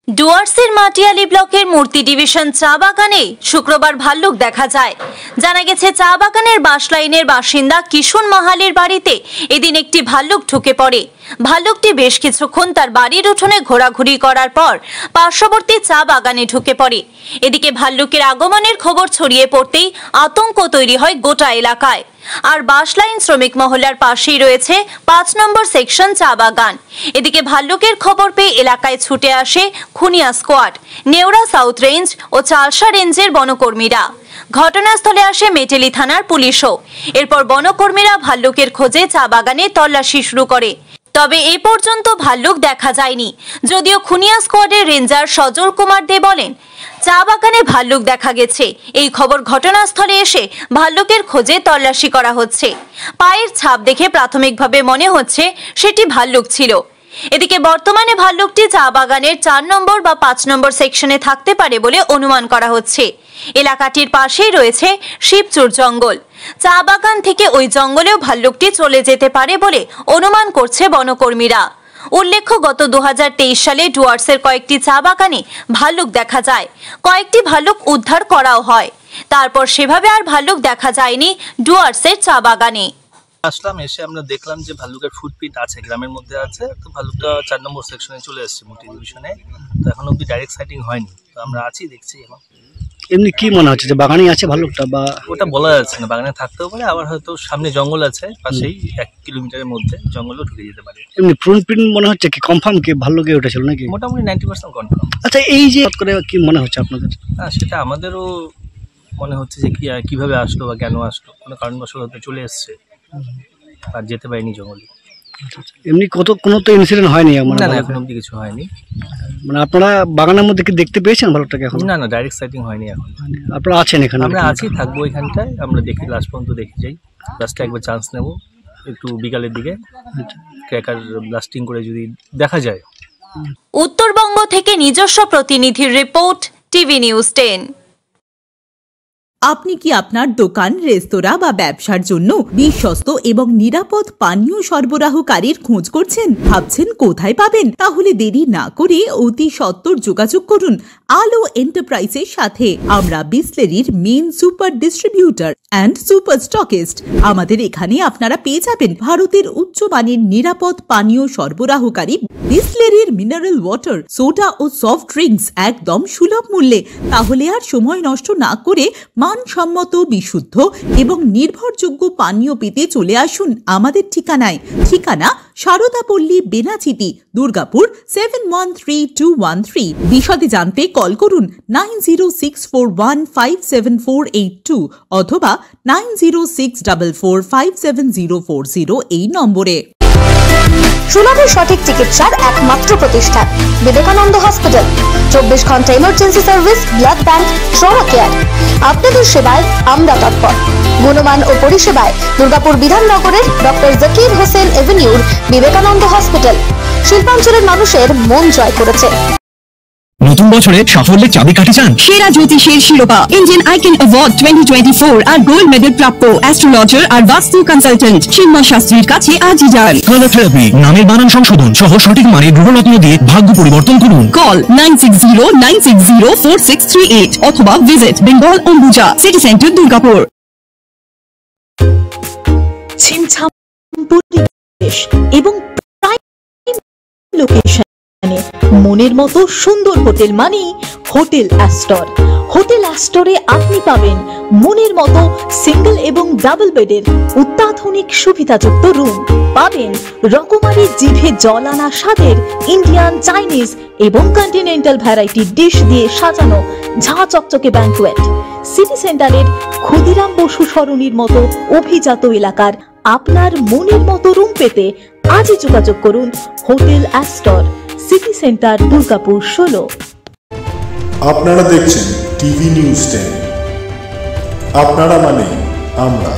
ডুয়ার্সের মাটিয়ালি ব্লকের মূর্তি ডিভিশন চা বাগানে শুক্রবার ভাল্লুক দেখা যায়। জানা গেছে, চা বাগানের বাসলাইনের বাসিন্দা কিশোর মাহালের বাড়িতে এদিন একটি ভাল্লুক ঢুকে পড়ে। ভাল্লুকটি বেশ কিছুক্ষণ তার বাড়ির উঠোনে ঘোরাঘুরি করার পর পার্শ্ববর্তী চা বাগানে ঢুকে পড়ে। এদিকে ভাল্লুকের আগমনের খবর ছড়িয়ে পড়তেই আতঙ্ক তৈরি হয় গোটা এলাকায়। আর বাসলাইন শ্রমিক মহল্লার পাশেই রয়েছে ৫ নম্বর সেকশন চা বাগান। এদিকে ভাল্লুকের খবর পেয়ে এলাকায় ছুটে আসে Khunia squad, Neora south range ও চালসা রেঞ্জের বনকর্মীরা। ঘটনাস্থলে আসে মেটেলি থানার পুলিশও। এরপর বনকর্মীরা ভাল্লুকের খোঁজে চা বাগানে তল্লাশি শুরু করে। তবে এ পর্যন্ত ভাল্লুক দেখা যায়নি। যদিও খুনিয়া স্কোয়াডের রেঞ্জার সজল কুমার দে বলেন, চা বাগানে ভাল্লুক দেখা গেছে। এই খবর ঘটনাস্থলে এসে ভাল্লুকের খোঁজে তল্লাশি করা হচ্ছে। পায়ের ছাপ দেখে প্রাথমিকভাবে মনে হচ্ছে সেটি ভাল্লুক ছিল। এদিকে বর্তমানে ভাল্লুকটি চা বাগানের ৪ নম্বর বা ৫ নম্বর সেকশনে থাকতে পারে বলে অনুমান করা হচ্ছে। এলাকাটির পাশেই রয়েছে শিবচুর জঙ্গল। চা বাগান থেকে ওই জঙ্গলেও ভাল্লুকটি চলে যেতে পারে বলে অনুমান করছে বনকর্মীরা। উল্লেখ্য, গত ২০২৩ সালে ডুয়ার্সের কয়েকটি চা বাগানে ভাল্লুক দেখা যায়। কয়েকটি ভাল্লুক উদ্ধার করাও হয়। তারপর সেভাবে আর ভাল্লুক দেখা যায়নি ডুয়ার্সের চা বাগানে। আসলাম, এসে আমরা দেখলাম যে ভাল্লুকের ফুটপ্রিন্ট আছে, গ্রামের মধ্যে আছে। তো ভাল্লুকটা ৪ নম্বর সেকশনে চলে এসেছে মূর্তি ডিভিশনে। তো এখন অব্দি ডাইরেক্ট সাইটিং হয়নি। তো আমরা আছি, দেখছি। এখন এমনি কি মনে হচ্ছে যে বাগানে আছে ভাল্লুকটা, বা ওটা বলা যাচ্ছে না। বাগানে থাকতেও পারে, আবার হয়তো সামনে জঙ্গল আছে, পাশেই ১ কিলোমিটারের মধ্যে জঙ্গলও ঢুকে যেতে পারে। এমনি ফুটপ্রিন্ট মনে হচ্ছে কি কনফার্ম কি ভাল্লুকে উঠেছিল নাকি? মোটামুটি 90% কনফার্ম। আচ্ছা, এই যে করে কি মনে হচ্ছে আপনাদের? হ্যাঁ, সেটা আমাদেরও মনে হচ্ছে যে কিভাবে আসলো বা কেন আসলো, কোনো কারণবশত হয়তো চলে এসছে আর যেতে পারিনি জঙ্গলে। এমনি কোনো তো ইনসিডেন্ট হয়নি? না, এখন অব্দি কিছু হয়নি। মানে আপনারা বাগানের মধ্যে কি দেখতে পেয়েছেন ভাল্লুকটাকে এখন? না, ডাইরেক্ট সাইটিং হয়নি এখন। আপনারা আছেন এখানে? আমরা আছি, থাকবো এখানটায়। আমরা দেখি, লাস্ট পর্যন্ত দেখে যাই। লাস্টে একবার চান্স নেব, একটু বিকালের দিকে ক্র্যাকার ব্লাস্টিং করে যদি দেখা যায়। উত্তরবঙ্গ থেকে নিজস্ব প্রতিনিধির রিপোর্ট, টিভি নিউজ 10। আপনি কি আপনার দোকান, রেস্তোরাঁ বা ব্যবসার জন্য বিশ্বস্ত এবং নিরাপদ পানীয় সরবরাহকারীর খোঁজ করছেন? ভাবছেন কোথায় পাবেন? তাহলে দেরি না করে অতি সত্বর যোগাযোগ করুন আলো এন্টারপ্রাইজের সাথে। আমরা বিসলেরির main super distributor and super stockist. আমাদের এখানে আপনারা পেয়ে যাবেন ভারতের উচ্চমানের নিরাপদ পানীয় সরবরাহকারী বিসলেরির মিনারেল ওয়াটার, সোডা ও সফট ড্রিঙ্কস একদম সুলভ মূল্যে। তাহলে আর সময় নষ্ট না করে মানসম্মত, বিশুদ্ধ এবং নির্ভরযোগ্য পানীয় পেতে চলে আসুন আমাদের ঠিকানায়। ঠিকানা সারদাপল্লী, বেনাচিতি, দুর্গাপুর 713213। বিশদে জানতে কল করুন 9064157482 অথবা 9064457040 এই নম্বরে। সুলভ সঠিক চিকিৎসার একমাত্র প্রতিষ্ঠান বিবেকানন্দ হসপিটাল। 24 ঘন্টা emergency service, blood bank, trauma care. আপনাদের সেবায় আমরা তৎপর। গুণমান ও পরিষেবায় দুর্গাপুর বিধাননগরের ডক্টর জাকির হোসেন এভিনিউর বিবেকানন্দ হসপিটাল শিল্পাঞ্চলের মানুষের মন জয় করেছে। নতুন বছরে সাফল্যের চাবিকাঠি চান? সেরা জ্যোতিষের শিরোপা, ইন্ডিয়ান আইকন অ্যাওয়ার্ড 2024 আর গোল্ড মেডেল প্রাপ্ত অ্যাস্ট্রোলজার আর বাস্তু কনসালটেন্ট চিন্ময় শাস্ত্রীর কাছে আজই যান। কালার থেরাপি, নামের বানান সংশোধন সহ সঠিক মানের গ্রহরত্ন দিয়ে ভাগ্য পরিবর্তন করুন। কল 9609604638 অথবা visit Bengal Ambuja city centre, Durgapur. ছিমছাম পরিবেশ এবং লোকেশন, মনের মতো সুন্দর হোটেল মানে হোটেল অ্যাস্টর। হোটেল অ্যাস্টরে আপনি পাবেন মনের মতো সিঙ্গেল এবং ডাবল বেডের অত্যাধুনিক সুবিধাযুক্ত রুম। পাবেন রকমারি জিভে জল আনা স্বাদের ইন্ডিয়ান, চাইনিজ এবং কন্টিনেন্টাল ভ্যারাইটি ডিশ দিয়ে সাজানো ঝাঁ চকচকে ব্যাংকুয়েট। সিটি সেন্টারের ক্ষুদিরাম বসু সরণির মতো অভিজাত এলাকার আপনার মনের মতো রুম পেতে আজই যোগাযোগ করুন hotel Astor, city centre, Durgapur 16। আপনারা দেখছেন টিভি নিউজ 10। আপনারা মানে আমরা।